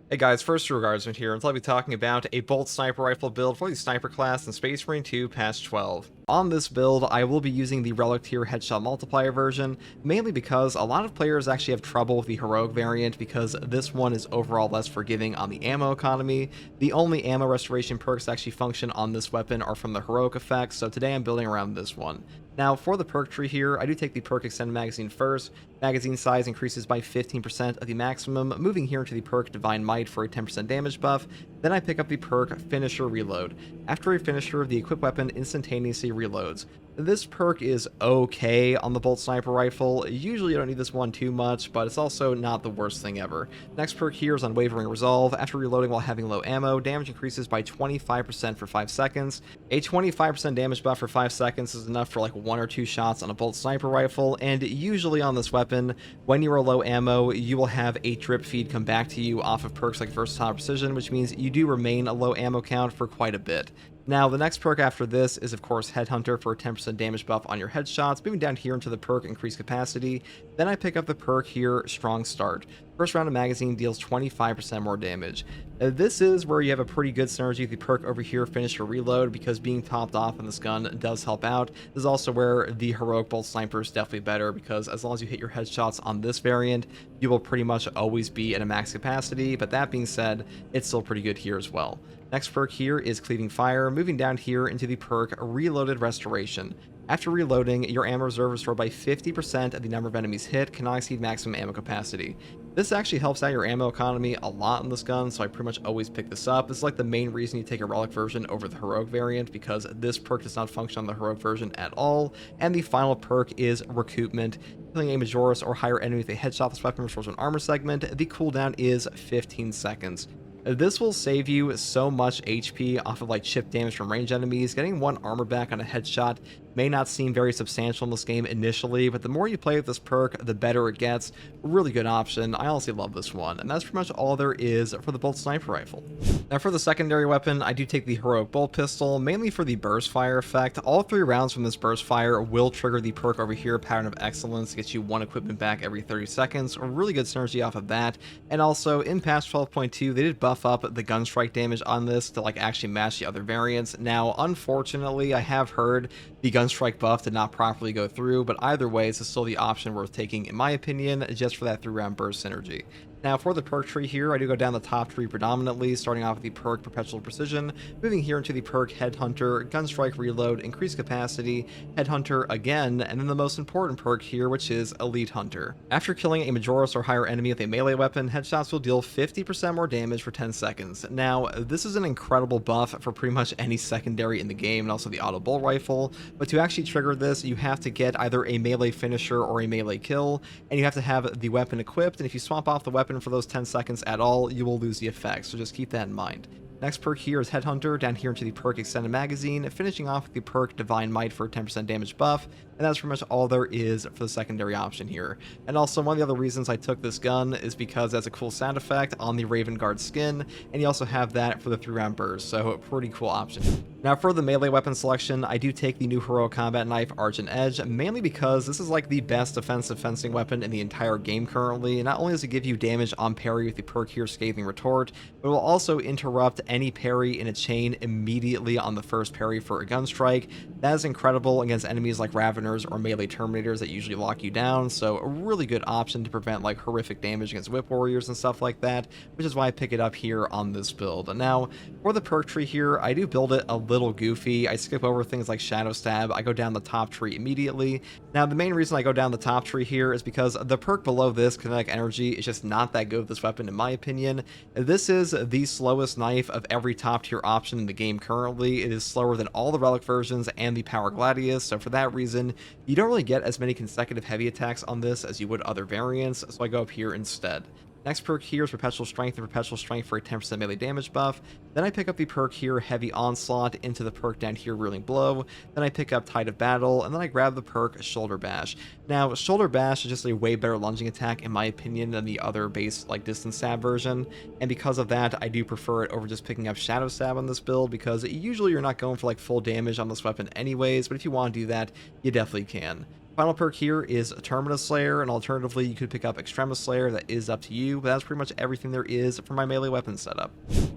Hey guys, first regardsman here, and I'll be talking about a bolt sniper rifle build for the sniper class in Space Marine 2 patch 12. On this build, I will be using the relic tier headshot multiplier version, mainly because a lot of players actually have trouble with the heroic variant because this one is overall less forgiving on the ammo economy. The only ammo restoration perks that actually function on this weapon are from the heroic effects, so today I'm building around this one. Now, for the perk tree here, I do take the perk extended magazine first. Magazine size increases by 15% of the maximum, moving here into the perk Divine Might for a 10% damage buff. Then I pick up the perk Finisher Reload. After a finisher, the equipped weapon instantaneously reloads. This perk is okay on the bolt sniper rifle. Usually you don't need this one too much, but it's also not the worst thing ever. Next perk here is Unwavering Resolve. After reloading while having low ammo, damage increases by 25% for 5 seconds. A 25% damage buff for 5 seconds is enough for like 1 or 2 shots on a bolt sniper rifle, and usually on this weapon, when you are low ammo, you will have a drip feed come back to you off of perks like Versatile Precision, which means you do remain a low ammo count for quite a bit. Now, the next perk after this is, of course, Headhunter for a 10% damage buff on your headshots, moving down here into the perk Increased Capacity. Then I pick up the perk here, Strong Start. First round of magazine deals 25% more damage. This is where you have a pretty good synergy with the perk over here, Finisher Reload, because being topped off on this gun does help out. This is also where the Heroic Bolt Sniper is definitely better, because as long as you hit your headshots on this variant, you will pretty much always be at a max capacity, but that being said, it's still pretty good here as well. Next perk here is Cleaving Fire, moving down here into the perk Reloaded Restoration. After reloading, your ammo reserve is restored by 50% of the number of enemies hit, cannot exceed maximum ammo capacity. This actually helps out your ammo economy a lot in this gun, so I pretty much always pick this up. This is like the main reason you take a relic version over the heroic variant, because this perk does not function on the heroic version at all. And the final perk is Recoupment. Killing a Majoris or higher enemy with a headshot, this weapon restores an armor segment. The cooldown is 15 seconds. This will save you so much HP off of like chip damage from range enemies. Getting 1 armor back on a headshot may not seem very substantial in this game initially, but the more you play with this perk, the better it gets. Really good option. I honestly love this one, and that's pretty much all there is for the bolt sniper rifle. Now for the secondary weapon, I do take the heroic bolt pistol, mainly for the burst fire effect. All 3 rounds from this burst fire will trigger the perk over here, Pattern of Excellence, gets you 1 equipment back every 30 seconds. A really good synergy off of that. And also in patch 12.2, they did buff up the gun strike damage on this to like actually match the other variants. Now unfortunately, I have heard the gun strike buff did not properly go through, but either way, it's still the option worth taking in my opinion, just for that 3-round burst synergy. Now for the perk tree here, I do go down the top tree predominantly, starting off with the perk Perpetual Precision, moving here into the perk Headhunter, Gunstrike Reload, Increased Capacity, Headhunter again, and then the most important perk here, which is Elite Hunter. After killing a Majoris or higher enemy with a melee weapon, headshots will deal 50% more damage for 10 seconds. Now, this is an incredible buff for pretty much any secondary in the game, and also the auto bolt rifle, but to actually trigger this, you have to get either a melee finisher or a melee kill, and you have to have the weapon equipped, and if you swap off the weapon for those 10 seconds at all, you will lose the effect, so just keep that in mind. Next perk here is Headhunter, down here into the perk Extended Magazine, finishing off with the perk Divine Might for a 10% damage buff, and that's pretty much all there is for the secondary option here. And also, one of the other reasons I took this gun is because it has a cool sound effect on the Raven Guard skin, and you also have that for the 3-round burst, so a pretty cool option. Now for the melee weapon selection, I do take the new Heroic Combat Knife Argent Edge, mainly because this is like the best defensive fencing weapon in the entire game currently. Not only does it give you damage on parry with the perk here Scathing Retort, but it will also interrupt any parry in a chain immediately on the first parry for a gun strike. That is incredible against enemies like Raveners or melee Terminators that usually lock you down, so a really good option to prevent like horrific damage against Whip Warriors and stuff like that, which is why I pick it up here on this build. Now, for the perk tree here, I do build it a little goofy. I skip over things like Shadow Stab. I go down the top tree immediately. Now, the main reason I go down the top tree here is because the perk below this, Kinetic Energy, is just not that good with this weapon in my opinion. This is the slowest knife of every top tier option in the game currently. It is slower than all the relic versions and the Power Gladius, so for that reason, you don't really get as many consecutive heavy attacks on this as you would other variants, so I go up here instead. Next perk here is Perpetual Strength, and Perpetual Strength for a 10% melee damage buff. Then I pick up the perk here, Heavy Onslaught, into the perk down here, Ruling Blow. Then I pick up Tide of Battle, and then I grab the perk Shoulder Bash. Now, Shoulder Bash is just a way better lunging attack, in my opinion, than the other base, like, distance stab version. And because of that, I do prefer it over just picking up Shadow Stab on this build, because usually you're not going for, like, full damage on this weapon anyways, but if you want to do that, you definitely can. Final perk here is Terminus Slayer, and alternatively you could pick up Extremis Slayer. That is up to you, but that's pretty much everything there is for my melee weapon setup.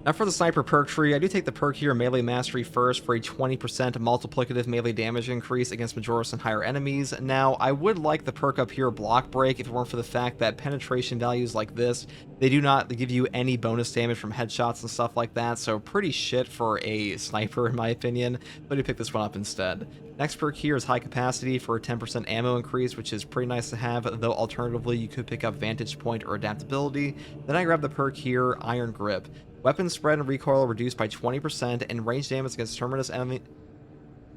Now for the sniper perk tree, I do take the perk here Melee Mastery first for a 20% multiplicative melee damage increase against Majoris and higher enemies. Now I would like the perk up here Block Break if it weren't for the fact that penetration values like this, they do not give you any bonus damage from headshots and stuff like that, so pretty shit for a sniper in my opinion, but I pick this one up instead. Next perk here is High Capacity for a 10% ammo increase, which is pretty nice to have, though alternatively you could pick up Vantage Point or Adaptability. Then I grab the perk here, Iron Grip. Weapon spread and recoil reduced by 20%, and range damage against terminus enemy.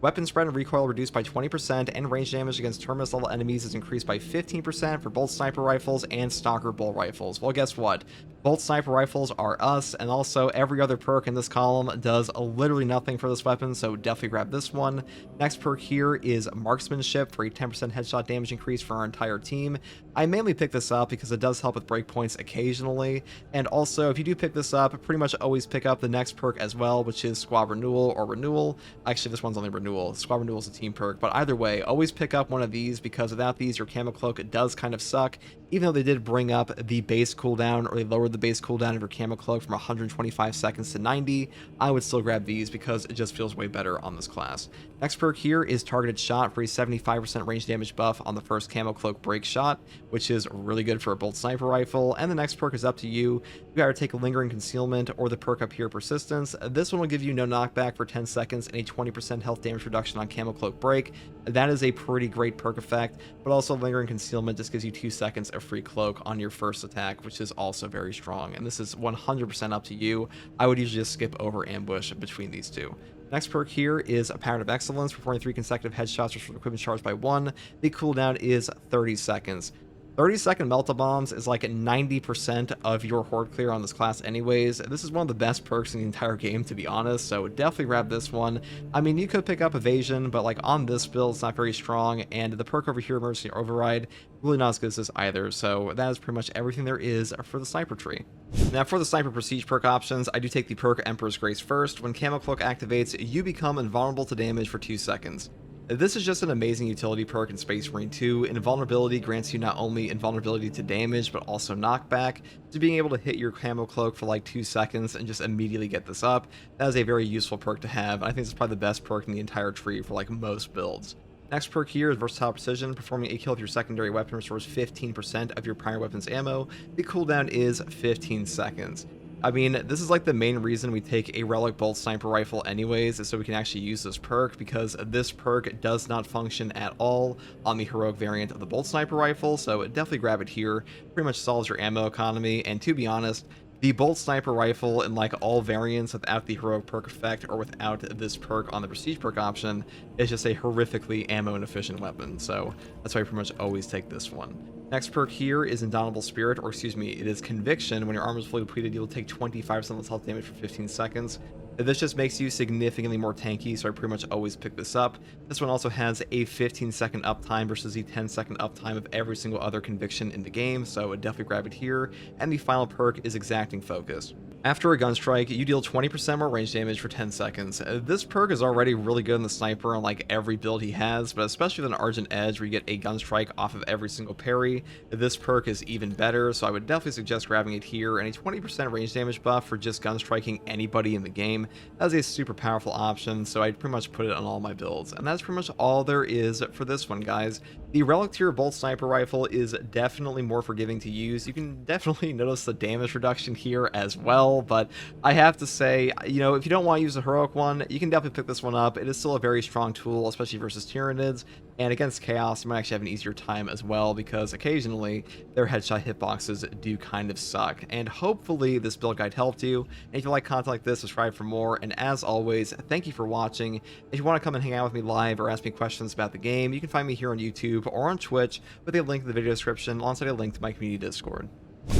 Weapon spread and recoil reduced by 20%, and range damage against terminus level enemies is increased by 15% for both sniper rifles and stalker bull rifles. Well, guess what? Both sniper rifles are us, and also every other perk in this column does literally nothing for this weapon, so definitely grab this one. Next perk here is Marksmanship for a 10% headshot damage increase for our entire team. I mainly pick this up because it does help with breakpoints occasionally, and also if you do pick this up, pretty much always pick up the next perk as well, which is Squad Renewal or Renewal. Actually, this one's only Renewal. Squad Renewal is a team perk, but either way, always pick up one of these because without these, your Camo Cloak does kind of suck. Even though they did bring up the base cooldown, or they lowered the base cooldown of your Camo Cloak from 125 seconds to 90, I would still grab these because it just feels way better on this class. Next perk here is Targeted Shot for a 75% range damage buff on the first Camo Cloak break shot, which is really good for a bolt sniper rifle. And the next perk is up to you. You either take Lingering Concealment or the perk up here, Persistence. This one will give you no knockback for 10 seconds and a 20% health damage reduction on Camo Cloak break. That is a pretty great perk effect, but also Lingering Concealment just gives you 2 seconds of free cloak on your first attack, which is also very strong, and this is 100% up to you. I would usually just skip over Ambush between these two. Next perk here is a Pattern of Excellence, performing 3 consecutive headshots for equipment charged by 1. The cooldown is 30 seconds. 30-second Melta Bombs is like 90% of your horde clear on this class anyways. This is one of the best perks in the entire game, to be honest, so definitely grab this one. I mean, you could pick up Evasion, but like on this build, it's not very strong, and the perk over here, Emergency Override, really not as good as this either, so that is pretty much everything there is for the sniper tree. Now for the sniper prestige perk options, I do take the perk Emperor's Grace first. When Camo Cloak activates, you become invulnerable to damage for 2 seconds. This is just an amazing utility perk in Space Marine 2. Invulnerability grants you not only invulnerability to damage, but also knockback. So being able to hit your Camo Cloak for like 2 seconds and just immediately get this up, that is a very useful perk to have. I think it's probably the best perk in the entire tree for like most builds. Next perk here is Versatile Precision. Performing a kill with your secondary weapon restores 15% of your primary weapon's ammo. The cooldown is 15 seconds. I mean, this is like the main reason we take a Relic Bolt Sniper Rifle anyways, is so we can actually use this perk, because this perk does not function at all on the heroic variant of the Bolt Sniper Rifle, so definitely grab it here. Pretty much solves your ammo economy, and to be honest, the Bolt Sniper Rifle in like all variants without the heroic perk effect or without this perk on the prestige perk option is just a horrifically ammo inefficient weapon, so that's why I pretty much always take this one. Next perk here is Indomitable Spirit, or excuse me, it is Conviction. When your armor is fully depleted, you'll take 25% less health damage for 15 seconds. This just makes you significantly more tanky, so I pretty much always pick this up. This one also has a 15-second uptime versus the 10-second uptime of every single other Conviction in the game, so I would definitely grab it here. And the final perk is Exacting Focus. After a gun strike, you deal 20% more range damage for 10 seconds. This perk is already really good in the sniper on like every build he has, but especially with an Argent Edge where you get a gun strike off of every single parry, this perk is even better, so I would definitely suggest grabbing it here. And a 20% range damage buff for just gun striking anybody in the game, that's a super powerful option, so I'd pretty much put it on all my builds. And that's pretty much all there is for this one, guys. The Relic Tier Bolt Sniper Rifle is definitely more forgiving to use. You can definitely notice the damage reduction here as well, but I have to say, you know, if you don't want to use the heroic one, you can definitely pick this one up. It is still a very strong tool, especially versus Tyranids, and against Chaos you might actually have an easier time as well, because occasionally their headshot hitboxes do kind of suck. And hopefully this build guide helped you, and if you like content like this, subscribe for more. And as always, thank you for watching. If you want to come and hang out with me live or ask me questions about the game, you can find me here on YouTube or on Twitch with a link in the video description alongside a link to my community Discord.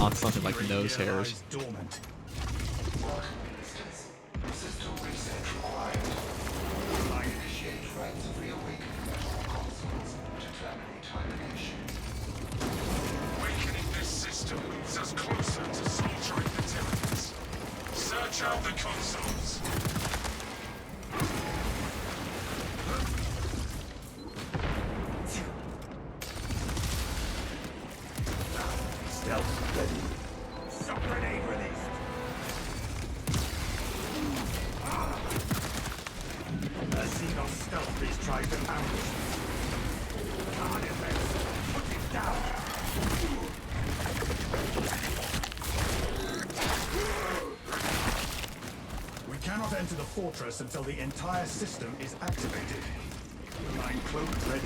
On something like nose hairs. Search out the consoles. We cannot enter the fortress until the entire system is activated. Mine cloak ready.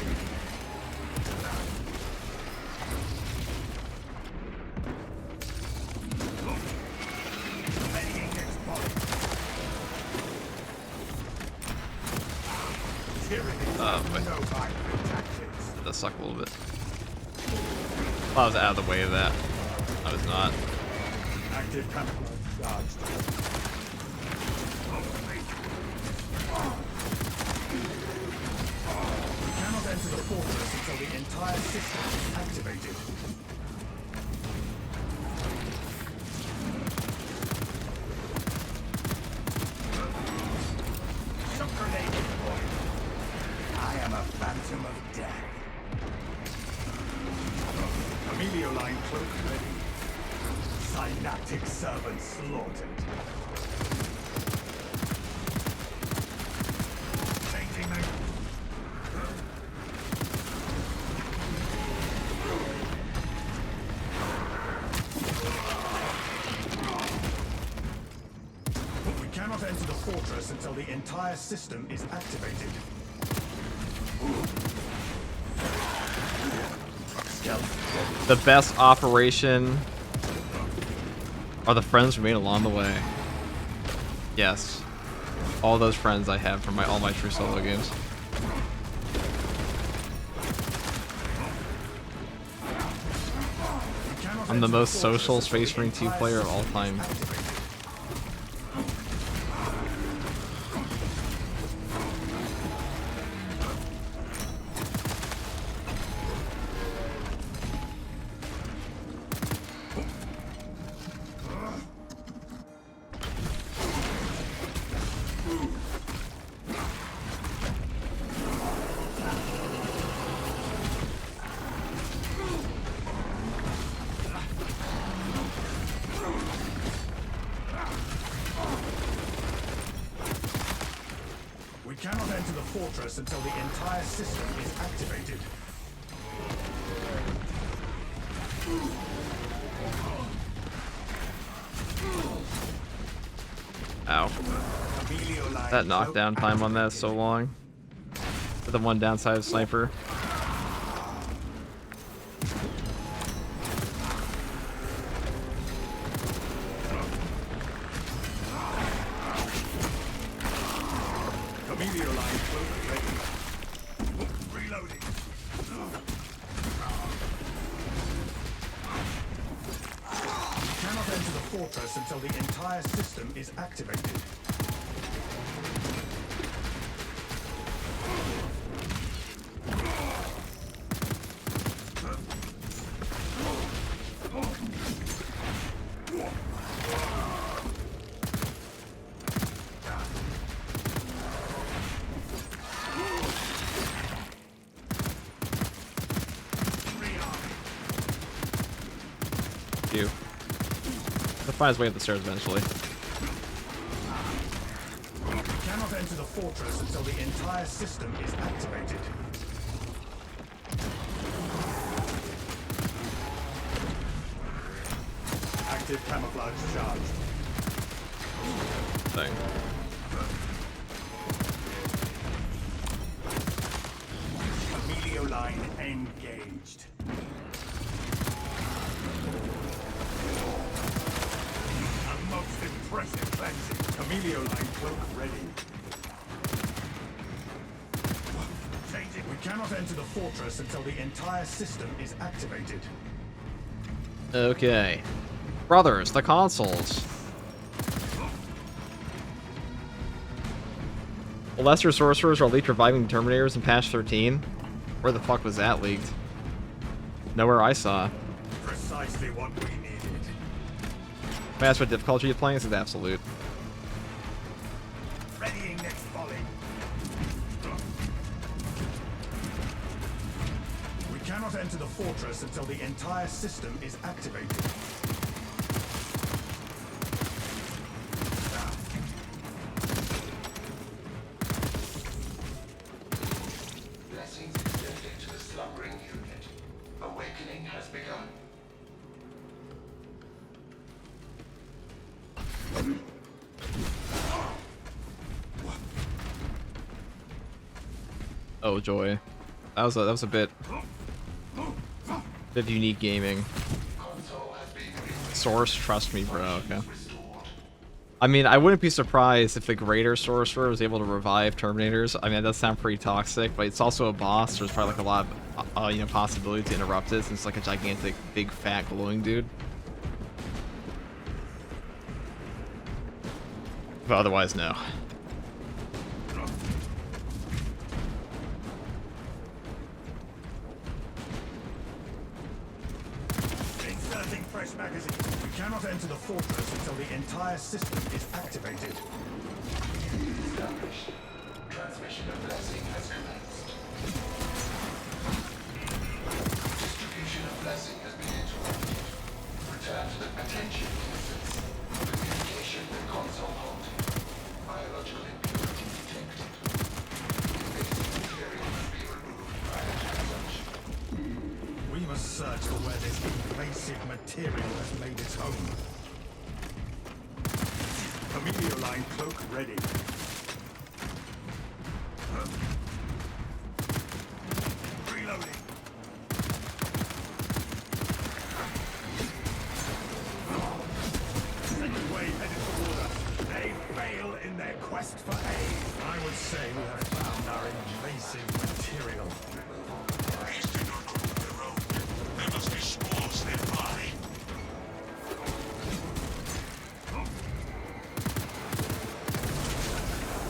Readying next volley. Wait. No time for tactics. That does suck a little bit. I was out of the way of that. I was not. Active camouflage charged. We cannot enter the fortress until the entire system is activated. Shock grenade deployed. I am a phantom of death. Emilio line cloak ready. Synaptic servant slaughtered. Changing them. We cannot enter the fortress until the entire system is activated. The best operation are the friends we made along the way. Yes. All those friends I have from all my true solo games. I'm the most social Space Marine 2 player of all time. We cannot enter the fortress until the entire system is activated. Ow. That knockdown time on that is so long. For the one downside of sniper. Emilio line cloak ready. Reloading. We cannot enter the fortress until the entire system is activated. You. He'll find his way up the stairs eventually. We cannot enter the fortress until the entire system is activated. Active camouflage charged. Thing. Emilio line engaged. A most impressive cleansing. Emilio line cloak ready. Changing. We cannot enter the fortress until the entire system is activated. Okay. Brothers, the consoles. Lesser Sorcerers are leaked reviving Terminators in patch 13? Where the fuck was that leaked? Nowhere I saw. Precisely what we needed. May I ask what difficulty you're playing? This is absolute. Readying next volley. We cannot enter the fortress until the entire system is activated. Oh joy, that was a bit unique gaming. Source, trust me, bro. Okay. I mean, I wouldn't be surprised if the greater sorcerer was able to revive Terminators. I mean, that does sound pretty toxic, but it's also a boss. There's probably like a lot of, you know, possibility to interrupt it since it's like a gigantic, big, fat, glowing dude. But otherwise, no. Inserting fresh magazine. We cannot enter the fortress until the entire system is activated. Established. Transmission of blessing has commenced. Distribution of blessing has been interrupted. Return to the attention instance. Communication with console halted. Biological impurity detected. Invasive material must be removed prior to consumption. We must search for where this invasive material has made its home. Familiar line cloak ready. Reloading. Second wave headed toward us. They fail in their quest for aid. I would say we have found our invasive material. These do not grow on their own. There must be spores nearby.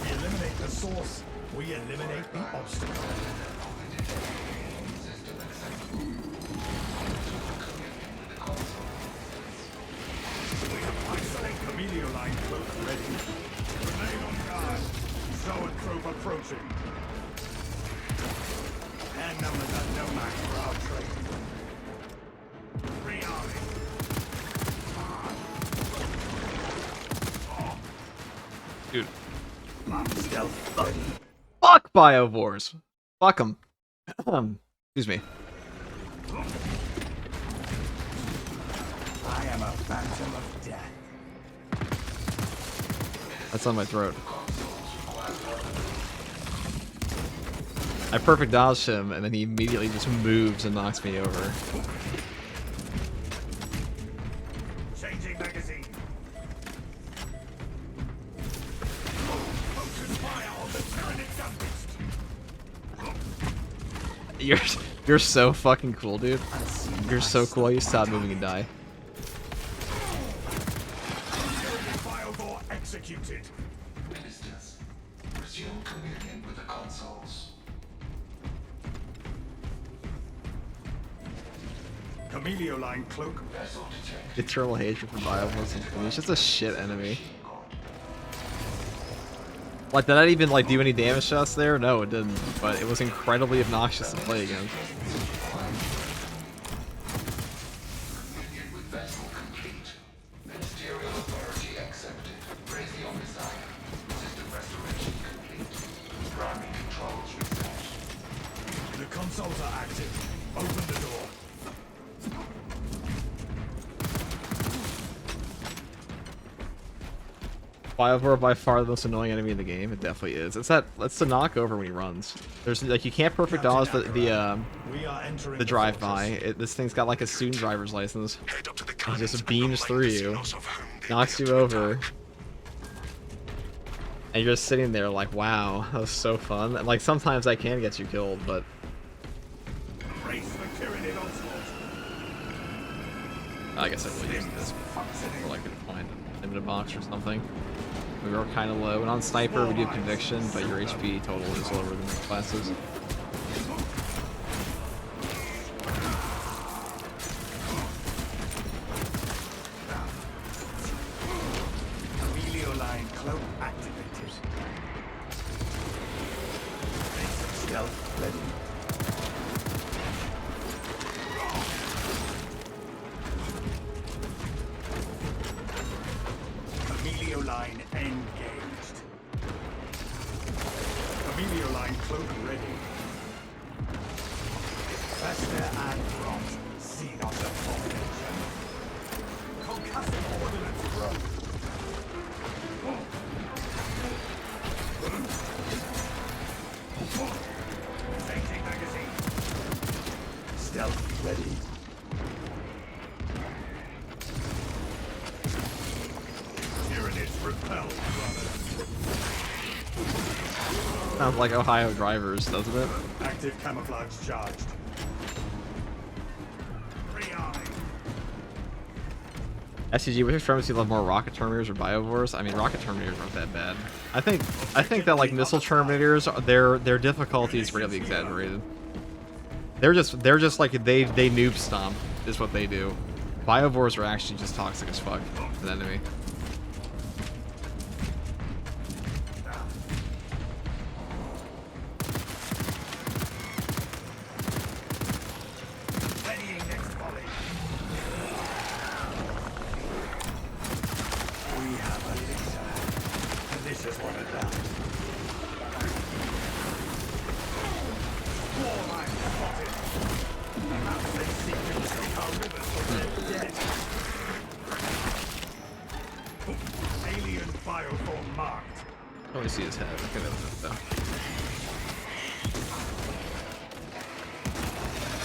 We eliminate the source. We eliminate the obstacle. We have isolate Chameleon line cloak ready. Remain on guard. Zoanthrope approaching. Their numbers are no match for our trade. Rearming. Dude. Stealth buddy. Fuck Biovores. Fuck them. Excuse me. I am a phantom of death. That's on my throat. I perfect dodged him, and then he immediately just moves and knocks me over. Changing magazine. Focus fire on the Tyranid Gunbeast. You're so fucking cool, dude. You're so cool. You stop moving and die. Biovore executed. Ministers, resume communion with the consoles. Chameleon line cloak. Vessel detected. Eternal hatred for Biovores. He's just a shit enemy. Like, did that even like do any damage to us there? No, it didn't. But it was incredibly obnoxious to play against. Communion with vessel complete. Ministerial authority accepted. Raytheon design. System restoration complete. Primary controls reset. The consoles are active. Open the door. Biovore by far the most annoying enemy in the game. It definitely is. It's the knockover when he runs. There's like you can't perfect dodge We are entering the drive by. This thing's got like a student driver's license. Head up to the It cannons just and beams await through the you, signals of whom they knocks you wish to over, report. and you're just sitting there like, wow, that was so fun. And like sometimes I can get you killed, but Brace for Tyranid onslaught. I guess I will use this for like a find a limited box or something. We were kind of low, and on sniper we do have conviction, but your HP total is lower than the classes. Chameleon line cloak activated. Stealth ready. Chameleon line engaged. Chameleon line cloak ready. Faster and prompt. Seed of the formation. Concussive ordnance thrown. Repel, brother. Sounds like Ohio drivers, doesn't it? Active camouflage charged. Free-eye. SCG, which extremities you love more, rocket terminators or biovores? I mean, rocket terminators aren't that bad. I think that like missile terminators, their difficulty is really exaggerated. They're just like they noob stomp is what they do. Biovores are actually just toxic as fuck as an enemy. Readying next volley. We have a elixir. And this is one of them. Warline spotted. Perhaps they seek to take our rivers for their dead. Alien bioform marked. I only see his head. Okay, that was it though.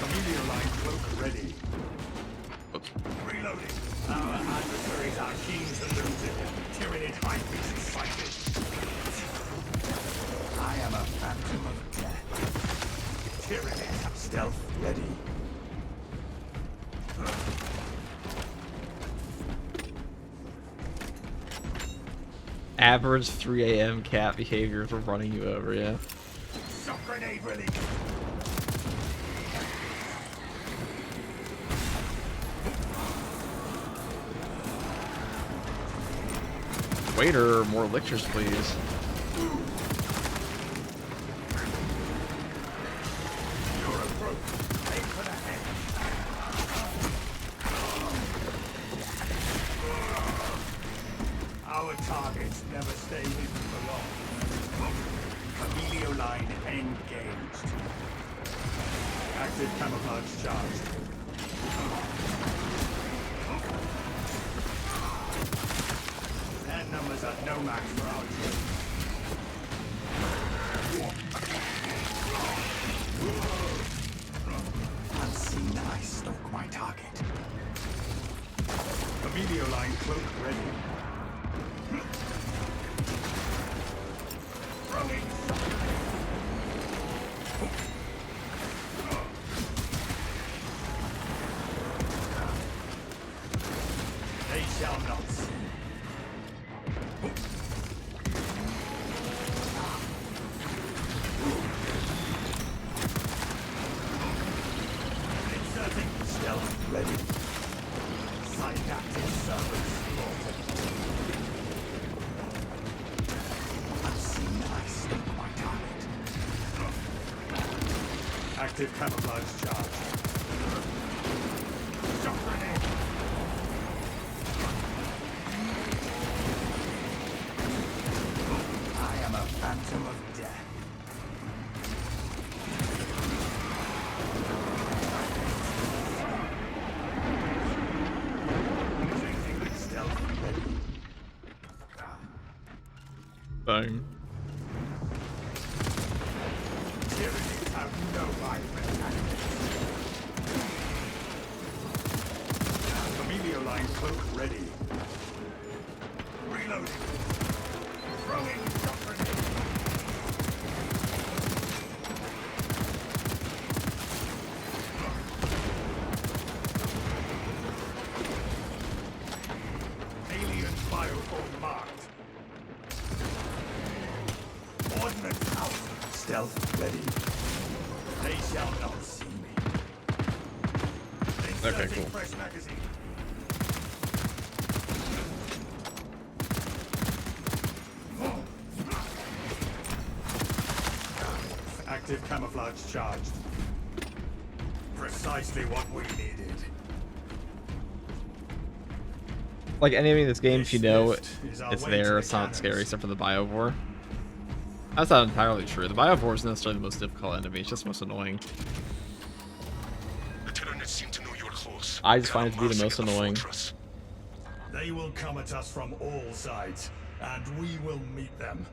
Familiar line cloak ready. Oops. Reloading. Our adversaries are keen to lose it. Tyranid high beast sighted. I am a phantom of death. Tyranid stealth ready. Average 3 a.m. cat behavior for running you over, yeah. Shock grenade ready. Waiter, more lictors, please. You're a broke. Aim for the head. Our targets never stay hidden for long. Familiar line engaged. Active camouflage charged. Their numbers are no match for our team. Unseen, I stalk my target. Familiar line cloak ready. Throwing they shall not see. Inserting stealth ready. Synaptic servers slaughtered. Unseen, I stalk my target. Active camouflage charge. Shock grenade. I am a phantom of death. Stealth ready. Boom. Tyrannies have no life Familiar line cloak ready. Reloading. Throwing shock grenade. Alien bioform marked. Ordnance out. Stealth ready. They shall not see me. Okay, Inserting cool. fresh magazine. Active camouflage charged. Precisely what we needed. Like any of this game, if you know This is our it's way there, to it's the not cannons. scary except for the biovore. That's not entirely true. The biovore isn't necessarily the most difficult enemy, it's just the most annoying. The Tyranids seem to know you're close. I just find it to be the Massing most at annoying. fortress. They will come at us from all sides, and we will meet them.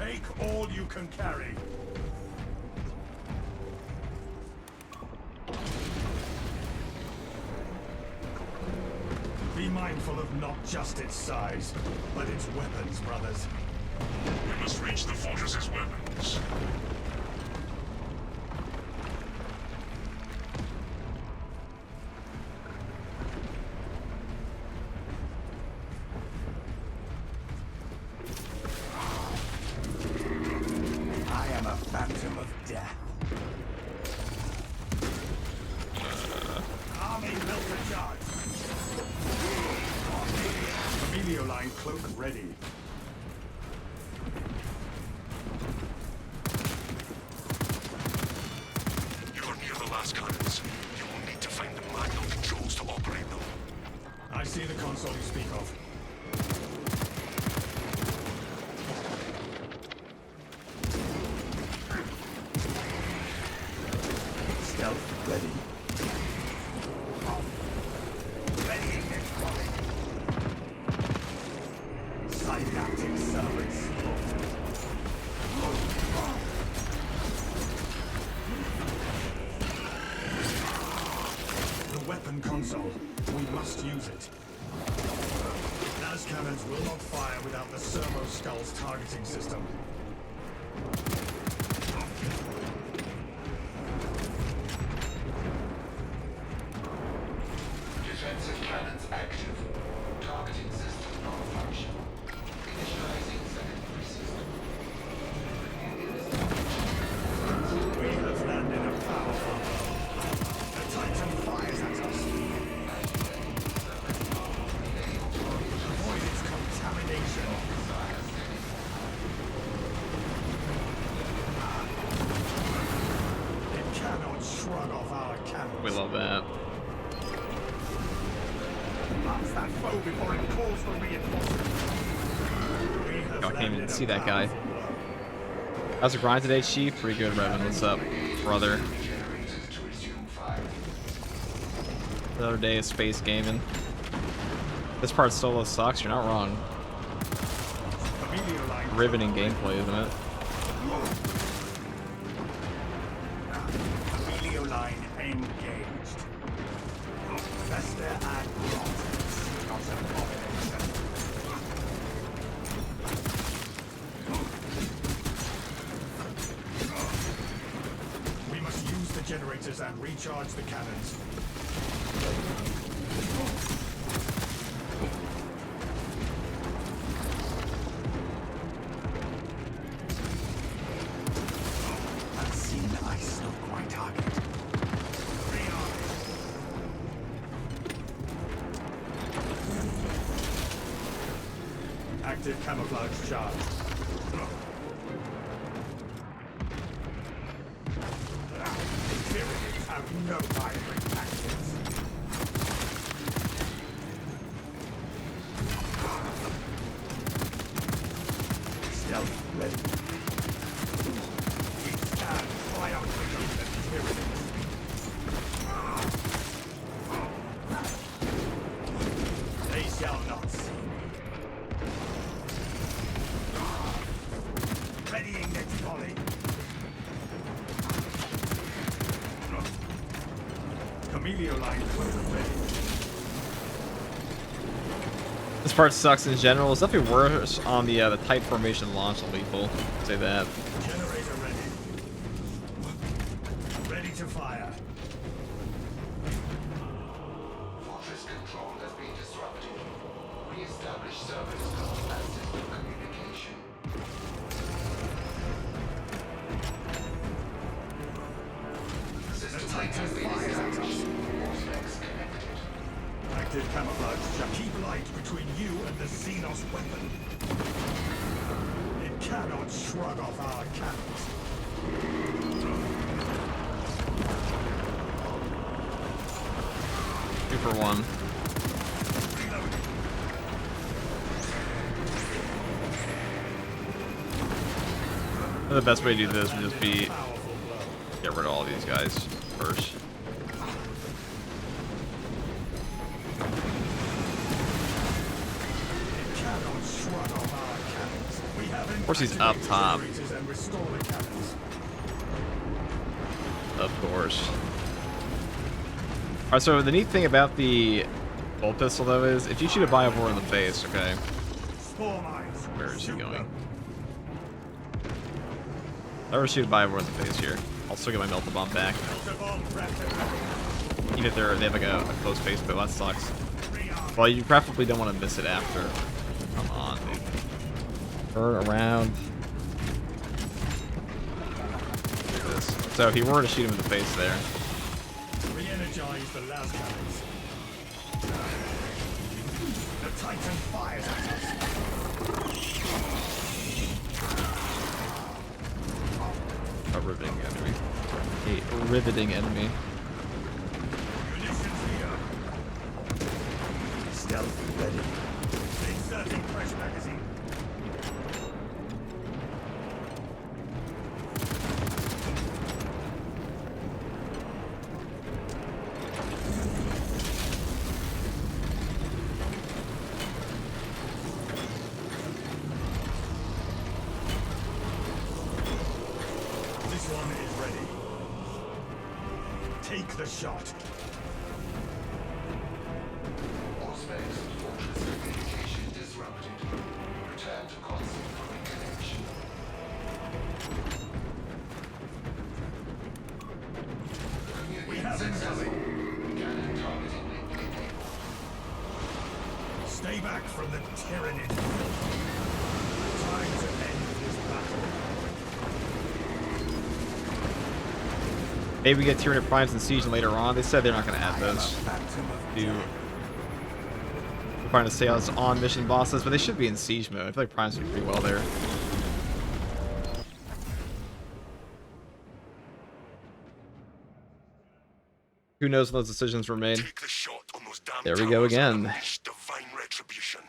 Take all you can carry. Be mindful of not just its size, but its weapons, brothers. We must reach the fortress's weapons. I am a phantom of death. Army built to charge. Emilio line cloak ready. You are near the last cannons. You will need to find the manual controls to operate them. I see the console you speak of. Stealth ready. Ready next volley. Synaptic servants. The weapon console. We must use it. Las cannons will not fire without the servo skull's targeting system. Defensive cannons active. Targeting system non-functional. Initializing secondary system. We have landed a powerful blow. The Titan fires at us. Avoid its contamination. It cannot shrug off our cannons. We love that. Blast that foe before it calls for reinforcements. We have I can't even landed a see that guy. powerful blow. How's the grind today, Chief? Pretty good, Revan. What's up, brother? Generators to resume fire. Another day of space gaming. This part solo sucks. You're not wrong. Emilio line Riveting gameplay, isn't it? Emilio line engaged. Fester and rot. Not an abomination. We must use the generators and recharge the cannons. Unseen ice not quite target. Active camouflage charge. Inferiors have no vibrant tactics. Stealth ready. We stand triumphant over the Tyrannies. They shall not see me. Readying next volley. Emilio line cloak ready. This part sucks in general. It's definitely worse on the tight formation launch on lethal. Say that. Generator ready. Ready to fire. Fortress control has been disrupted. Re-establish service and system communication. The System Titan has been fires at us. established. Force connected. Active camouflage shall keep light between you and the Xenos weapon. It cannot shrug off our cannons. 2 for 1. The best way to do this would just be Powerful blow. get rid of all these guys first. It cannot shrug off our cannons. We have course he's up top. Generators and restore the cannons. Of course. Alright, so the neat thing about the bolt pistol, though, is if you shoot a Biovore in the face, okay? Spore mines. Where is he Shoot going? them. If I ever shoot a Biovore in the face here, I'll still get my Melta Bomb back. Filter bomb prepped and ready. Even if they have like a close face, but that sucks. Well, you preferably don't want to miss it after. Come on, dude. Turn around. Look at this. So if you were to shoot him in the face there, Re-energize the las cannons. The Titan fires at us. a riveting enemy. A riveting enemy. Munitions here. Stealth ready. Inserting fresh magazine. This one is ready. Take the shot. All space and fortress communication disrupted. Return to console for reconnection. We have incoming. Cannon targeting link enabled. Stay back from the Tyranid. Time to end this battle. Maybe we get Tyranid Primes and Siege later on. They said they're not going to add those to trying to stay on mission bosses, but they should be in Siege mode. I feel like Primes would be pretty well there. Who knows when those decisions were made? Take the shot on those damn There we go towers and again. unleash divine retribution.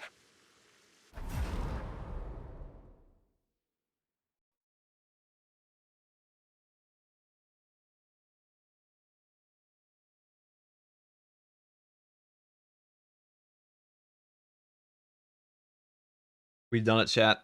We've done it, chat.